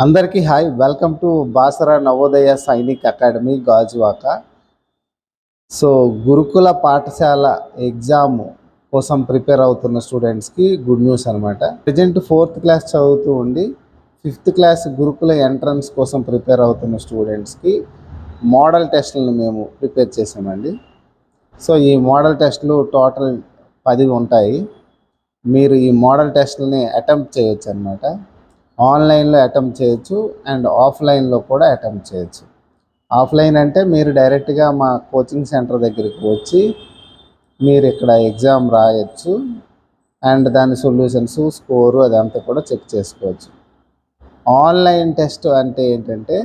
అందరికీ hi. Welcome to Basara Navodaya Sainik academy Gajuwaka. So గురుకుల పాఠశాల ఎగ్జామ్ కోసం ప్రిపేర్ అవుతున్న స్టూడెంట్స్కి గుడ్ న్యూస్ అనమాట. ప్రజెంట్ 4th క్లాస్ చదువుతూ ఉండి 5th క్లాస్ గురుకుల ఎంట్రన్స్ కోసం ప్రిపేర్ అవుతున్న స్టూడెంట్స్కి మోడల్ టెస్టులను మేము ప్రిపేర్ చేసామండి. సో ఈ మోడల్ టెస్టులు టోటల్ 10 ఉంటాయి. మీరు ఈ మోడల్ టెస్టులని అటెంప్ట్ చేయొచ్చు అనమాట. ఆన్లైన్లో అటెంప్ట్ చేయొచ్చు అండ్ ఆఫ్లైన్లో కూడా అటెంప్ట్ చేయొచ్చు. ఆఫ్లైన్ అంటే మీరు డైరెక్ట్గా మా కోచింగ్ సెంటర్ దగ్గరికి వచ్చి మీరు ఇక్కడ ఎగ్జామ్ రాయొచ్చు అండ్ దాని సొల్యూషన్స్ స్కోరు అదంతా కూడా చెక్ చేసుకోవచ్చు. ఆన్లైన్ టెస్ట్ అంటే ఏంటంటే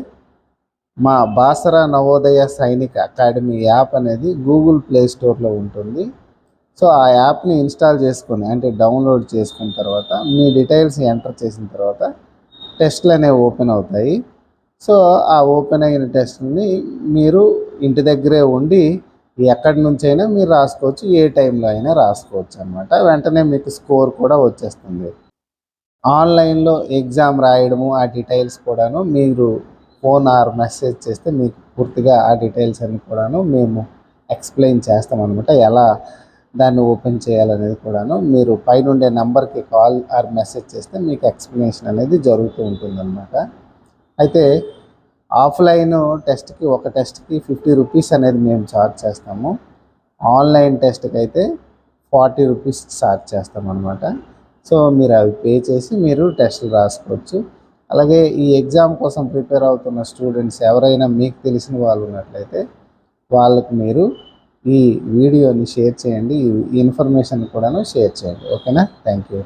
మా బాసరా నవోదయ సైనిక్ అకాడమీ యాప్ అనేది గూగుల్ ప్లే స్టోర్లో ఉంటుంది. సో ఆ యాప్ని ఇన్స్టాల్ చేసుకొని అంటే డౌన్లోడ్ చేసుకున్న తర్వాత మీ డీటెయిల్స్ ఎంటర్ చేసిన తర్వాత టెస్ట్లు అనేవి ఓపెన్ అవుతాయి. సో ఆ ఓపెన్ అయిన టెస్ట్ని మీరు ఇంటి దగ్గరే ఉండి ఎక్కడి నుంచైనా మీరు రాసుకోవచ్చు, ఏ టైంలో అయినా రాసుకోవచ్చు అనమాట. వెంటనే మీకు స్కోర్ కూడా వచ్చేస్తుంది. ఆన్లైన్లో ఎగ్జామ్ రాయడము ఆ డీటెయిల్స్ కూడాను మీరు ఫోన్ ఆర్ మెసేజ్ చేస్తే మీకు పూర్తిగా ఆ డీటెయిల్స్ అన్ని కూడాను మేము ఎక్స్ప్లెయిన్ చేస్తామన్నమాట. ఎలా దాన్ని ఓపెన్ చేయాలనేది కూడాను మీరు పైనుండే నెంబర్కి కాల్ ఆర్ మెసేజ్ చేస్తే మీకు ఎక్స్ప్లెనేషన్ అనేది జరుగుతూ ఉంటుందన్నమాట. అయితే ఆఫ్లైన్ టెస్ట్కి ఒక టెస్ట్కి 50 రూపీస్ అనేది మేము ఛార్జ్ చేస్తాము. ఆన్లైన్ టెస్ట్కి అయితే 40 రూపీస్ ఛార్జ్ చేస్తామన్నమాట. సో మీరు అవి పే చేసి మీరు టెస్టులు రాసుకోవచ్చు. అలాగే ఈ ఎగ్జామ్ కోసం ప్రిపేర్ అవుతున్న స్టూడెంట్స్ ఎవరైనా మీకు తెలిసిన వాళ్ళు ఉన్నట్లయితే వాళ్ళకి మీరు ఈ వీడియోని షేర్ చేయండి, ఈ ఇన్ఫర్మేషన్ కూడాను షేర్ చేయండి. ఓకేనా? Thank you.